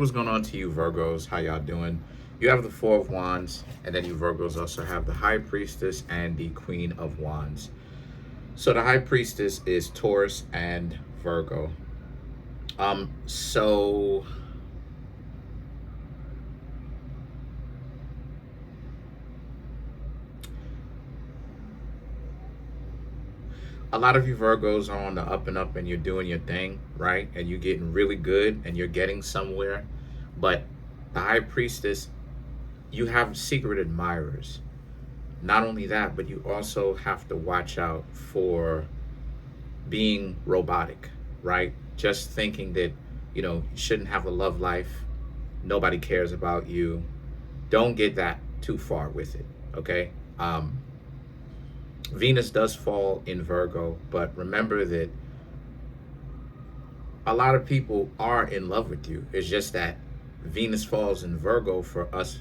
What's going on to you Virgos? How y'all doing? You have the Four of Wands, and then you Virgos also have the High Priestess and the Queen of Wands. So the High Priestess is Taurus and Virgo. So a lot of you Virgos are on the up and up and you're doing your thing, right? And you're getting really good and you're getting somewhere. But the High Priestess, you have secret admirers. Not only that, but you also have to watch out for being robotic, right? Just thinking that, you shouldn't have a love life. Nobody cares about you. Don't get that too far with it, okay? Venus does fall in Virgo, but remember that a lot of people are in love with you. It's just that Venus falls in Virgo for us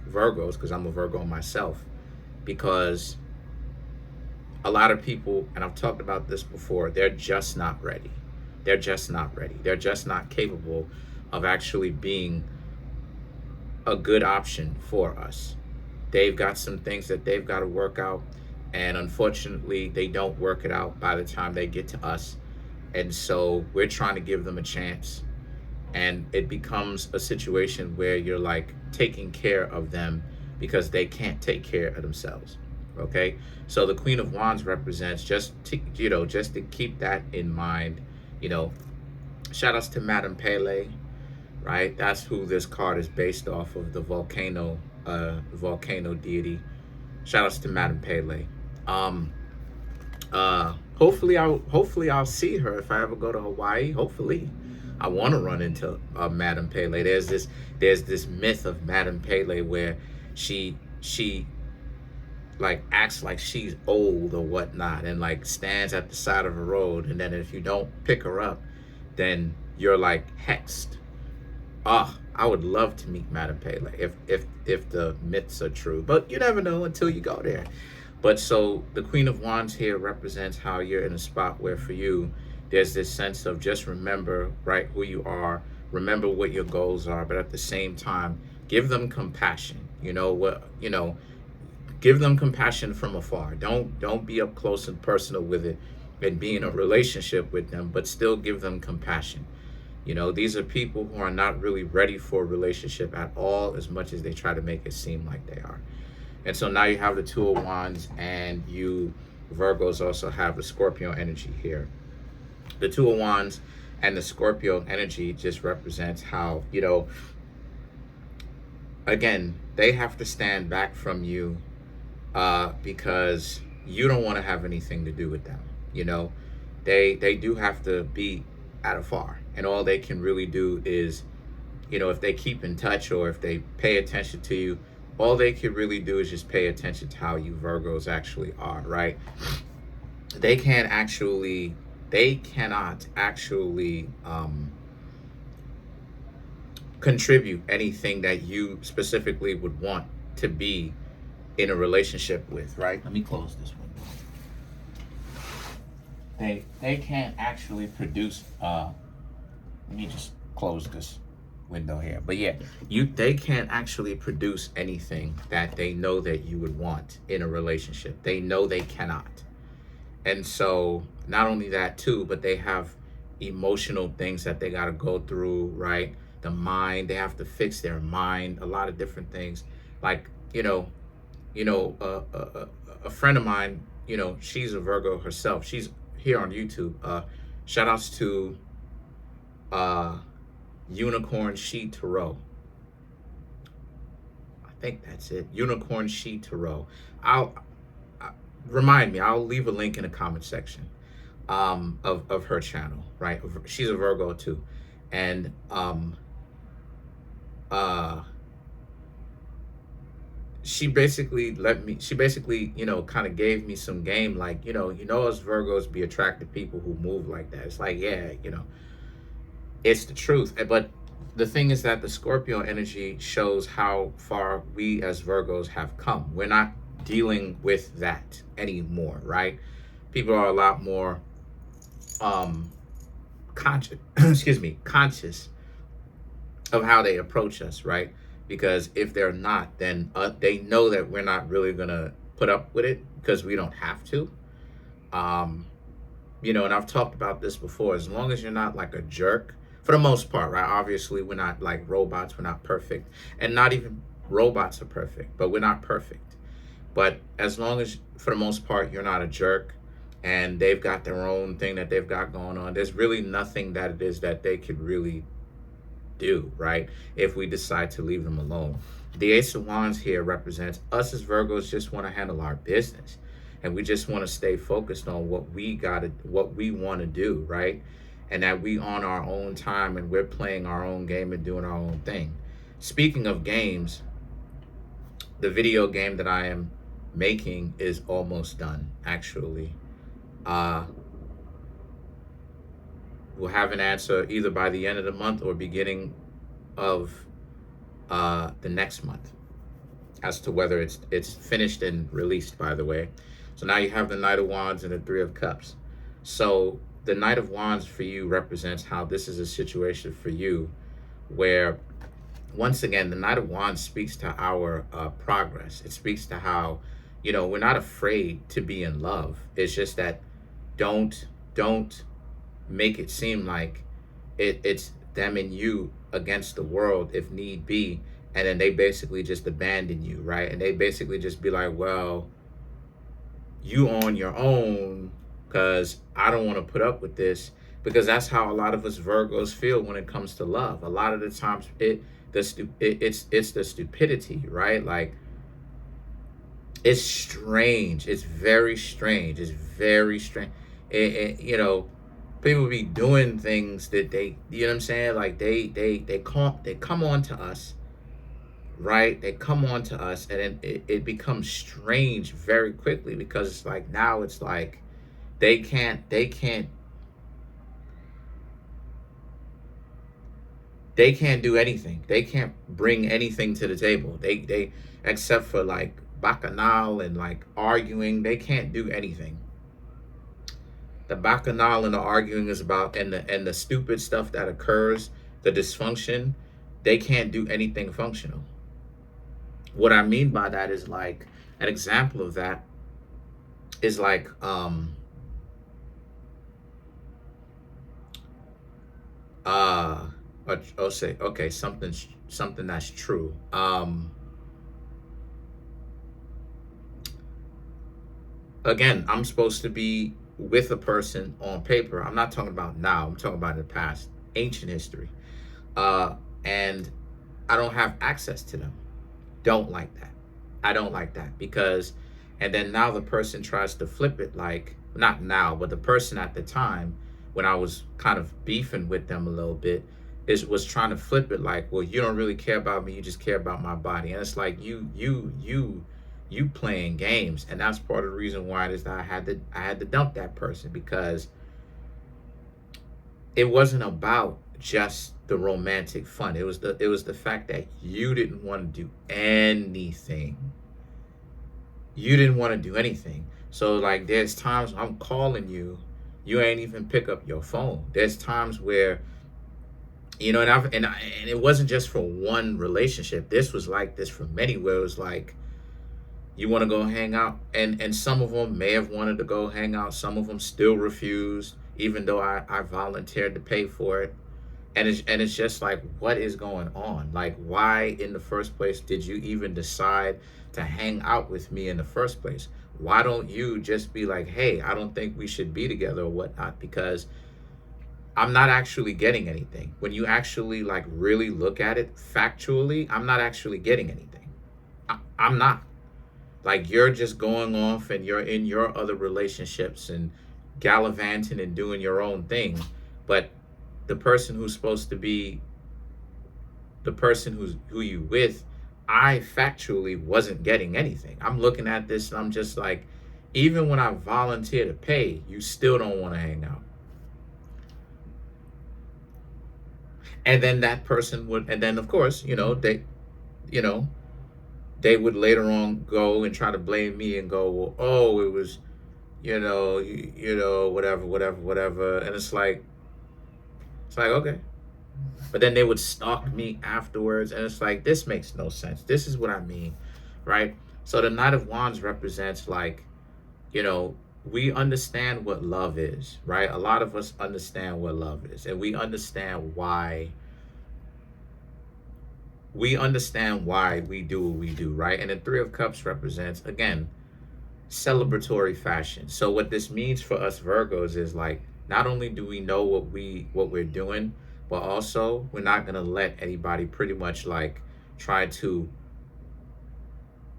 Virgos, because I'm a Virgo myself, because a lot of people, and I've talked about this before, they're just not ready. They're just not ready. They're just not capable of actually being a good option for us. They've got some things that they've got to work out, and unfortunately they don't work it out by the time they get to us. And so we're trying to give them a chance, and it becomes a situation where you're like taking care of them because they can't take care of themselves. Okay, so the Queen of Wands represents, just to keep that in mind. Shout outs to Madame Pele, right? That's who this card is based off of, the volcano deity. Shout outs to Madame Pele. Hopefully I'll see her if I ever go to Hawaii. Hopefully. I want to run into Madame Pele. There's this myth of Madame Pele where she like acts like she's old or whatnot, and like stands at the side of a road, and then if you don't pick her up, then you're like hexed. I would love to meet Madame Pele if the myths are true, but you never know until you go there. But so the Queen of Wands here represents how you're in a spot where for you there's this sense of just remember, right, who you are, remember what your goals are, but at the same time give them compassion. Give them compassion from afar. Don't be up close and personal with it and be in a relationship with them, but still give them compassion. These are people who are not really ready for a relationship at all, as much as they try to make it seem like they are. And so now you have the Two of Wands, and you Virgos also have the Scorpio energy here. The Two of Wands and the Scorpio energy just represents how, again, they have to stand back from you because you don't want to have anything to do with them. They do have to be at afar, and all they can really do is, if they keep in touch or if they pay attention to you, all they can really do is just pay attention to how you Virgos actually are, right? They cannot actually contribute anything that you specifically would want to be in a relationship with, right? Let me close this window. They can't actually produce let me just close this window here. But yeah, they can't actually produce anything that they know that you would want in a relationship. They know they cannot. And so not only that too, but they have emotional things that they got to go through, right? The mind, they have to fix their mind, a lot of different things. Like, a friend of mine, she's a Virgo herself. She's here on YouTube. Shout outs to Unicorn She Tarot. I think that's it. Unicorn She Tarot. Remind me, I'll leave a link in the comment section of her channel, right? She's a Virgo too. And she basically kind of gave me some game, like, us Virgos be attracted to people who move like that. It's like, yeah, it's the truth. But the thing is that the Scorpio energy shows how far we as Virgos have come. We're not dealing with that anymore, right? People are a lot more conscious of how they approach us, right? Because if they're not, then they know that we're not really gonna put up with it because we don't have to. Um, and I've talked about this before. As long as you're not like a jerk, for the most part, right? Obviously, we're not like robots. We're not perfect, and not even robots are perfect, but we're not perfect. But as long as, for the most part, you're not a jerk, and they've got their own thing that they've got going on, there's really nothing that it is that they could really do, right? If we decide to leave them alone. The Ace of Wands here represents us as Virgos just want to handle our business. And we just want to stay focused on what we want to do, right? And that we on our own time and we're playing our own game and doing our own thing. Speaking of games, the video game that I am making is almost done, actually. We'll have an answer either by the end of the month or beginning of the next month as to whether it's finished and released, by the way. So now you have the Knight of Wands and the Three of Cups. So the Knight of Wands for you represents how this is a situation for you where, once again, the Knight of Wands speaks to our progress. It speaks to how, we're not afraid to be in love. It's just that don't make it seem like it's them and you against the world if need be, and then they basically just abandon you, right? And they basically just be like, well, you on your own because I don't want to put up with this, because that's how a lot of us Virgos feel when it comes to love. A lot of the times it's the stupidity, right? Like, it's strange. It's very strange. It's very strange. People be doing things that they, you know what I'm saying? Like they come on to us, right? They come on to us, and then it becomes strange very quickly, because it's like, now it's like they can't do anything. They can't bring anything to the table. They except for like bacchanal and like arguing, they can't do anything. The bacchanal and the arguing is about, and the stupid stuff that occurs, the dysfunction, they can't do anything functional. What I mean by that is, like, an example of that is like I'll say, okay, something that's true. Again, I'm supposed to be with a person on paper. I'm not talking about now. I'm talking about in the past, ancient history. And I don't have access to them. Don't like that. I don't like that, because, and then now the person tries to flip it, like, not now, but the person at the time when I was kind of beefing with them a little bit was trying to flip it like, well, you don't really care about me, you just care about my body. And it's like, you playing games. And that's part of the reason why it is that I had to dump that person, because it wasn't about just the romantic fun. It was the fact that you didn't want to do anything. You didn't want to do anything. So like, there's times I'm calling you, you ain't even pick up your phone. There's times where, and it wasn't just for one relationship. This was like this for many, where it was like, you want to go hang out, and some of them may have wanted to go hang out. Some of them still refused, even though I volunteered to pay for it. And it's just like, what is going on? Like, why in the first place did you even decide to hang out with me in the first place? Why don't you just be like, hey, I don't think we should be together or whatnot? Because I'm not actually getting anything. When you actually like really look at it factually, I'm not actually getting anything. I'm not. Like, you're just going off and you're in your other relationships and gallivanting and doing your own thing. But the person who's supposed to be the person who you with, I factually wasn't getting anything. I'm looking at this and I'm just like, even when I volunteer to pay, you still don't want to hang out. And then that person would, and then of course, they would later on go and try to blame me and go, well, oh, it was, whatever. And it's like, okay. But then they would stalk me afterwards, and it's like, this makes no sense. This is what I mean, right? So the Knight of Wands represents, like, you know, we understand what love is, right? A lot of us understand what love is, and we understand why we do what we do, right? And the Three of Cups represents, again, celebratory fashion. So what this means for us Virgos is, like, not only do we know what we're doing, but also we're not gonna let anybody pretty much, like, try to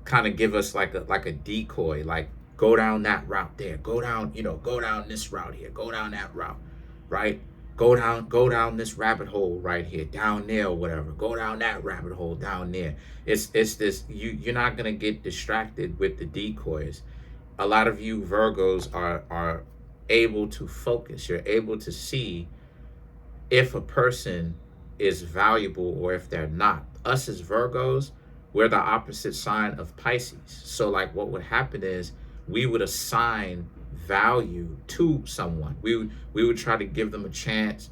kind of give us like a decoy, like, go down that route there, go down, go down this route here, go down that route, right? Go down this rabbit hole right here, down there, or whatever. Go down that rabbit hole down there. It's this, you're not gonna get distracted with the decoys. A lot of you Virgos are able to focus. You're able to see if a person is valuable or if they're not. Us as Virgos, we're the opposite sign of Pisces. So, like, what would happen is we would assign value to someone. We would try to give them a chance.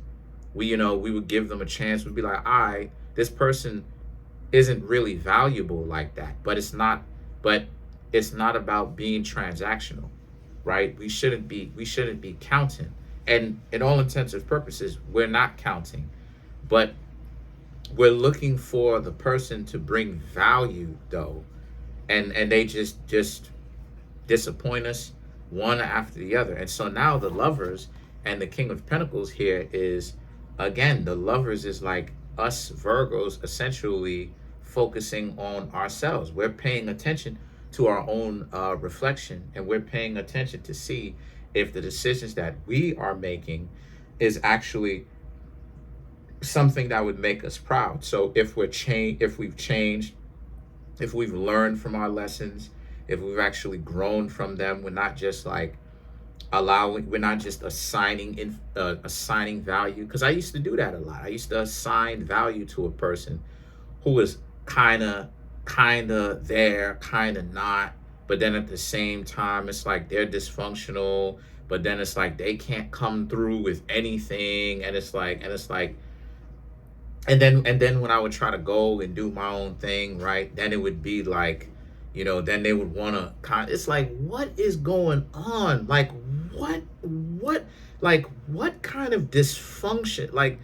We would give them a chance. We'd be like, all right, this person isn't really valuable like that. But it's not about being transactional, right? We shouldn't be counting. And in all intents and purposes, we're not counting. But we're looking for the person to bring value, though, and they just disappoint us one after the other. And so now the Lovers and the King of Pentacles here is, again, the Lovers is like us Virgos essentially focusing on ourselves. We're paying attention to our own reflection, and we're paying attention to see if the decisions that we are making is actually something that would make us proud. So if we've changed, if we've learned from our lessons, if we've actually grown from them, we're not just assigning value. Because I used to do that a lot. I used to assign value to a person who was kind of there, kind of not. But then at the same time, it's like they're dysfunctional. But then it's like they can't come through with anything, and then when I would try to go and do my own thing, right, then it would be like, then they would want to it's like, what is going on? Like, what, like, what kind of dysfunction? Like,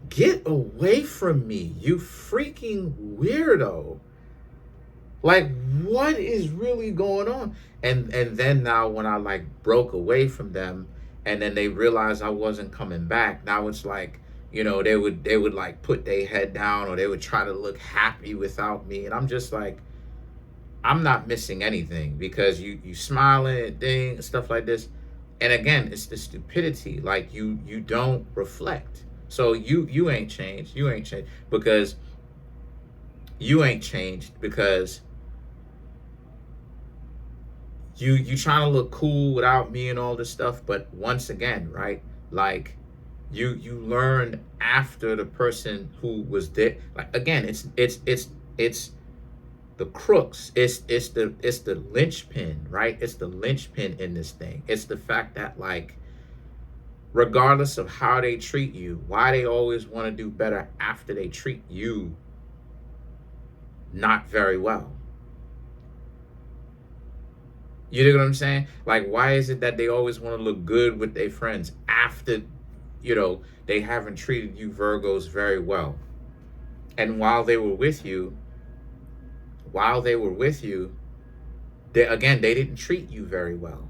get away from me, you freaking weirdo. Like, what is really going on? And then now when I, like, broke away from them, and then they realized I wasn't coming back, now it's like, they would like put their head down, or they would try to look happy without me, and I'm just like, I'm not missing anything, because you smiling and things, stuff like this. And again, it's the stupidity. Like, you don't reflect. So you ain't changed. Because you ain't changed because you trying to look cool without me and all this stuff. But once again, right, like, you learned after the person who was there. Like, again, it's the crooks. It's the linchpin, right? It's the linchpin in this thing. It's the fact that, like, regardless of how they treat you, why they always want to do better after they treat you not very well. You know what I'm saying? Like, why is it that they always want to look good with their friends after, they haven't treated you Virgos very well? And while they were with you, they didn't treat you very well.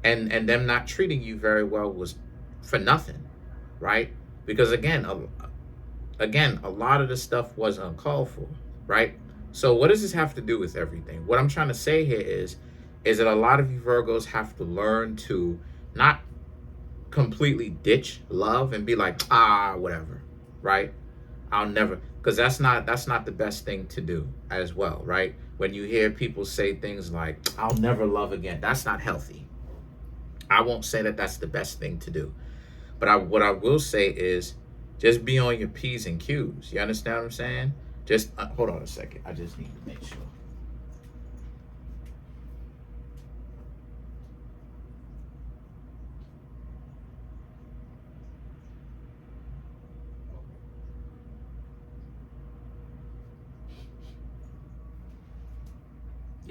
And them not treating you very well was for nothing, right? Because again, a lot of the stuff was uncalled for, right? So what does this have to do with everything? What I'm trying to say here is that a lot of you Virgos have to learn to not completely ditch love and be like, whatever, right? I'll never, because that's not the best thing to do as well, right? When you hear people say things like, I'll never love again, that's not healthy. I won't say that that's the best thing to do. But what I will say is, just be on your P's and Q's. You understand what I'm saying? Just hold on a second. I just need to make sure.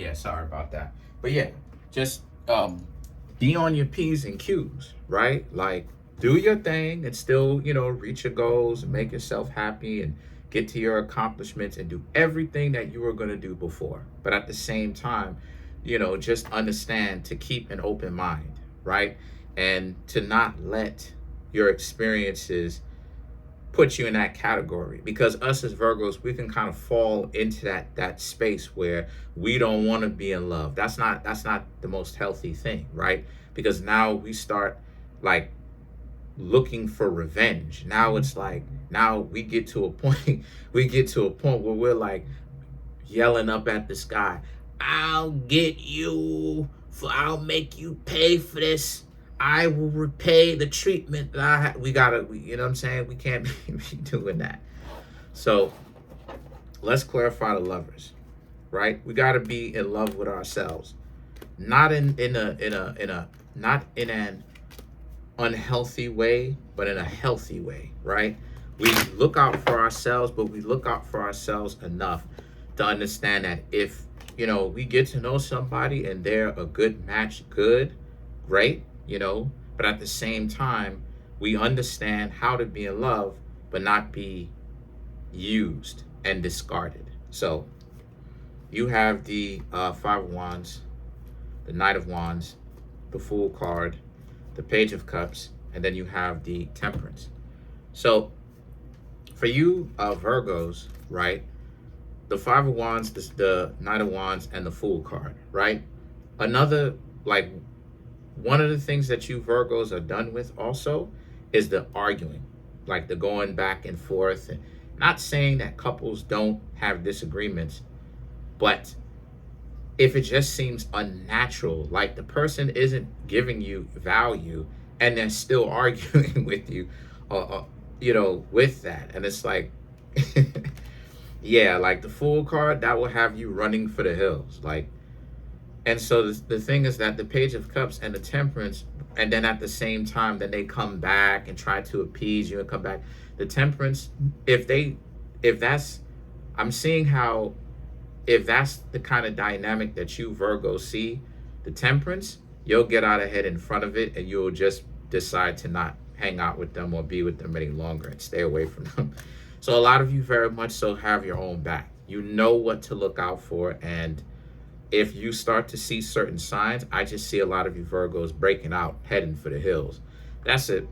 Yeah, sorry about that. But yeah, just be on your P's and Q's, right? Like, do your thing and still, reach your goals and make yourself happy and get to your accomplishments and do everything that you were going to do before. But at the same time, just understand to keep an open mind, right? And to not let your experiences put you in that category, because us as Virgos, we can kind of fall into that space where we don't want to be in love. That's not the most healthy thing, right? Because now we start like looking for revenge. Now it's like, now we get to a point where we're like yelling up at the sky, I'll get you, I'll make you pay for this. I will repay the treatment that I had. You know what I'm saying? We can't be doing that. So let's clarify the lovers, right? We got to be in love with ourselves, not in not in an unhealthy way, but in a healthy way, right? We look out for ourselves, but we look out for ourselves enough to understand that if we get to know somebody and they're a good match, great. But at the same time, we understand how to be in love, but not be used and discarded. So you have the Five of Wands, the Knight of Wands, the Fool card, the Page of Cups, and then you have the Temperance. So for you Virgos, right, the Five of Wands, the Knight of Wands, and the Fool card, right? Another, like, one of the things that you Virgos are done with also is the arguing, like the going back and forth. And not saying that couples don't have disagreements, but if it just seems unnatural, like the person isn't giving you value and they're still arguing with you, with that. And it's like, yeah, like the Fool card, that will have you running for the hills. Like, and so the thing is that the Page of Cups and the Temperance, and then at the same time, then they come back and try to appease you and come back. The Temperance, I'm seeing how, if that's the kind of dynamic that you Virgos see, the Temperance, you'll get out ahead in front of it and you'll just decide to not hang out with them or be with them any longer and stay away from them. So a lot of you very much so have your own back. You know what to look out for, and if you start to see certain signs, I just see a lot of you Virgos breaking out, heading for the hills. That's it.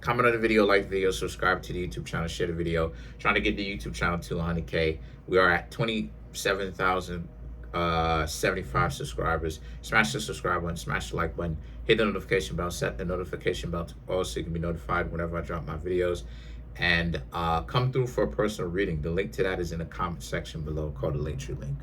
Comment on the video, like the video, subscribe to the YouTube channel, share the video. Trying to get the YouTube channel to 100K. We are at 27,075 subscribers. Smash the subscribe button, smash the like button, hit the notification bell, set the notification bell to all so you can be notified whenever I drop my videos. And come through for a personal reading. The link to that is in the comment section below, called the Linktree link.